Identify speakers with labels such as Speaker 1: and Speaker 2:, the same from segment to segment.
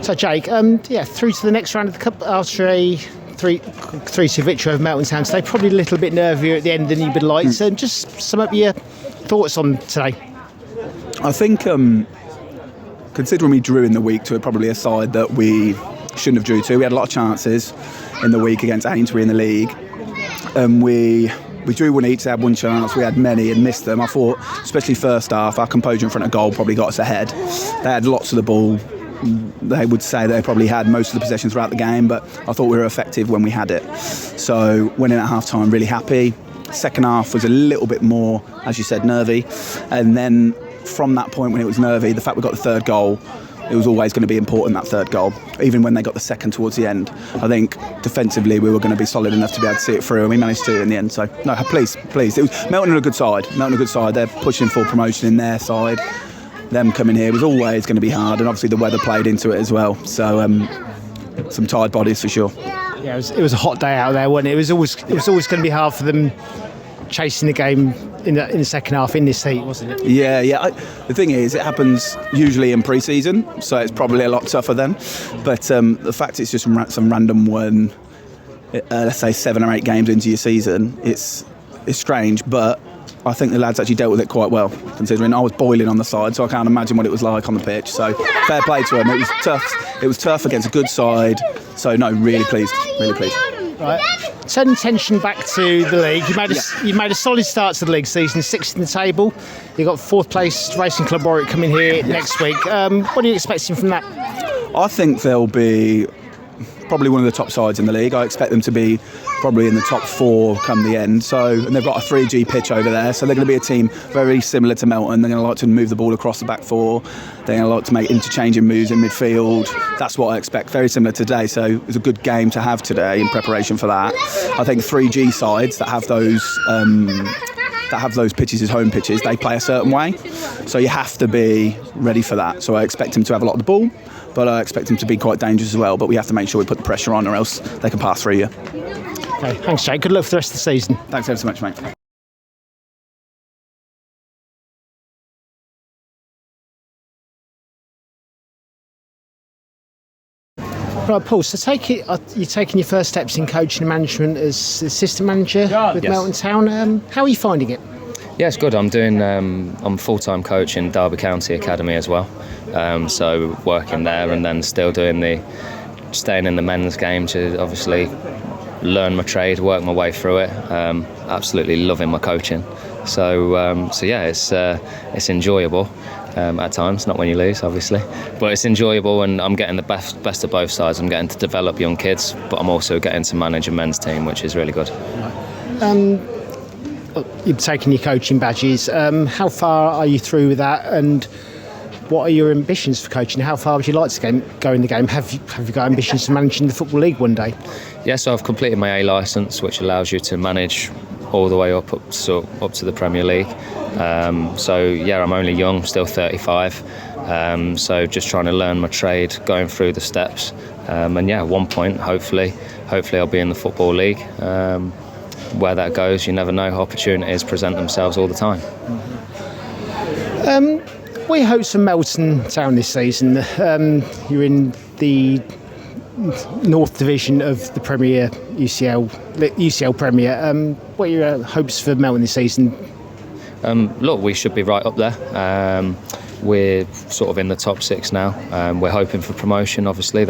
Speaker 1: So Jake, through to the next round of the Cup after a 3-2 victory over Melton Town today. Probably a little bit nervier at the end than you would like. So just sum up your thoughts on today.
Speaker 2: I think, considering we drew in the week to probably a side that we shouldn't have drew to, we had a lot of chances in the week against Ainsbury in the league. We drew one each, they had one chance, we had many and missed them. I thought, especially first half, our composure in front of goal probably got us ahead. They had lots of the ball. They would say they probably had most of the possession throughout the game, but I thought we were effective when we had it. So winning at half-time, really happy. Second half was a little bit more, as you said, nervy. And then from that point when it was nervy, the fact we got the third goal, it was always going to be important, that third goal. Even when they got the second towards the end, I think defensively we were going to be solid enough to be able to see it through, and we managed to in the end. So, no, pleased. It was Melton are a good side. They're pushing for promotion in their side. Them coming here was always going to be hard, and obviously the weather played into it as well. So, some tired bodies for sure.
Speaker 1: Yeah, it was a hot day out there, wasn't it? It was always going to be hard for them chasing the game in the second half in this heat, wasn't it?
Speaker 2: Yeah. The thing is, it happens usually in pre-season, so it's probably a lot tougher then. But the fact it's just some random one, let's say 7 or 8 games into your season, it's strange. But I think the lads actually dealt with it quite well, considering I was boiling on the side, so I can't imagine what it was like on the pitch. So fair play to them. It was tough. It was tough against a good side. So no, really pleased.
Speaker 1: Right. Turning attention back to the league, you made a solid start to the league season, 6th in the table. You got 4th place Racing Club Warwick coming here next week. What are you expecting from that?
Speaker 2: I think they'll be probably one of the top sides in the league. I expect them to be probably in the top 4 come the end. And they've got a 3G pitch over there, so they're going to be a team very similar to Melton. They're going to like to move the ball across the back 4. They're going to like to make interchanging moves in midfield. That's what I expect, very similar today. So it was a good game to have today in preparation for that. I think 3G sides that have those pitches as home pitches, they play a certain way. So you have to be ready for that. So I expect them to have a lot of the ball, but I expect them to be quite dangerous as well. But we have to make sure we put the pressure on, or else they can pass through you.
Speaker 1: Okay, thanks, Jake. Good luck for the rest of the season.
Speaker 2: Thanks ever so much, mate.
Speaker 1: Right, Paul, so you're taking your first steps in coaching and management as assistant manager with Melton Town. How are you finding it?
Speaker 3: Yeah, it's good. I'm full-time coach in Derby County Academy as well. So working there and then still staying in the men's game to obviously learn my trade, work my way through it. Absolutely loving my coaching. So yeah, it's enjoyable. At times, not when you lose, obviously, but it's enjoyable, and I'm getting the best of both sides. I'm getting to develop young kids, but I'm also getting to manage a men's team, which is really good.
Speaker 1: You've taken your coaching badges. How far are you through with that, and what are your ambitions for coaching? How far would you like to go in the game? Have you got ambitions to manage in the Football League one day? Yeah,
Speaker 3: so I've completed my A licence, which allows you to manage all the way up to the Premier League. So yeah, I'm only young, still 35. So just trying to learn my trade, going through the steps. And yeah, at one point, hopefully I'll be in the Football League. Where that goes, you never know. Opportunities present themselves all the time.
Speaker 1: What are your hopes for Melton Town this season? You're in the North Division of the Premier UCL Premier. What are your hopes for Melton this season?
Speaker 3: Look, we should be right up there. We're sort of in the top 6 now. We're hoping for promotion. Obviously,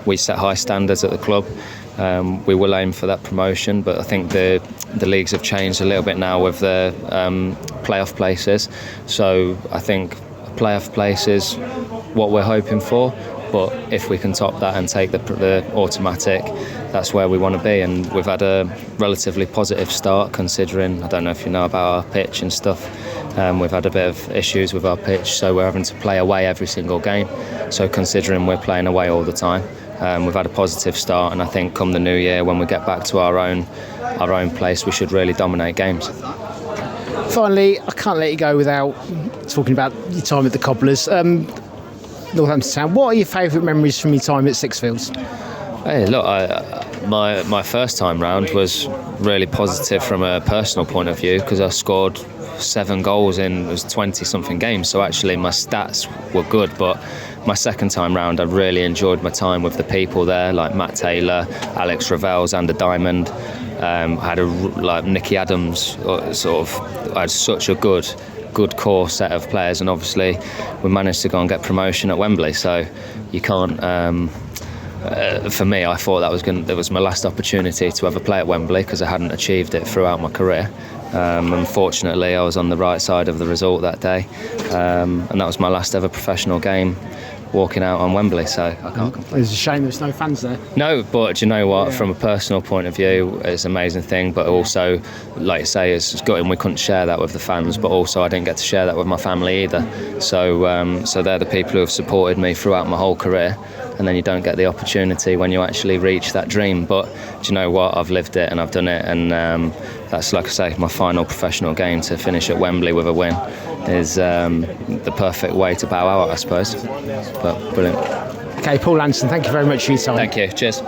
Speaker 3: we set high standards at the club. We will aim for that promotion, but I think the leagues have changed a little bit now with the playoff places. So I think playoff place is what we're hoping for. But if we can top that and take the automatic, that's where we want to be. And we've had a relatively positive start, considering, I don't know if you know about our pitch and stuff. We've had a bit of issues with our pitch, so we're having to play away every single game. So considering we're playing away all the time, we've had a positive start. And I think come the new year, when we get back to our own place, we should really dominate games.
Speaker 1: Finally, I can't let you go without talking about your time at the Cobblers. Northampton Town. What are your favourite memories from your time at Sixfields?
Speaker 3: Hey, look, my first time round was really positive from a personal point of view, because I scored 7 goals in 20-something games. So actually my stats were good, but my second time round, I really enjoyed my time with the people there, like Matt Taylor, Alex Ravel, Xander Diamond. I had like Nicky Adams. I had such a good core set of players, and obviously we managed to go and get promotion at Wembley. So you can't. For me, I thought that was my last opportunity to ever play at Wembley, because I hadn't achieved it throughout my career. Unfortunately, I was on the right side of the result that day, and that was my last ever professional game walking out on Wembley, so I can't complain.
Speaker 1: It's a shame there's no fans there.
Speaker 3: No, but do you know what? From a personal point of view, it's an amazing thing, but also, like you say, it's gutting we couldn't share that with the fans, but also I didn't get to share that with my family either. So they're the people who have supported me throughout my whole career, and then you don't get the opportunity when you actually reach that dream. But do you know what? I've lived it and I've done it, and that's, like I say, my final professional game. To finish at Wembley with a win is the perfect way to bow out, I suppose. But brilliant.
Speaker 1: Okay, Paul Anderson, thank you very much for your time.
Speaker 3: Thank you. Cheers.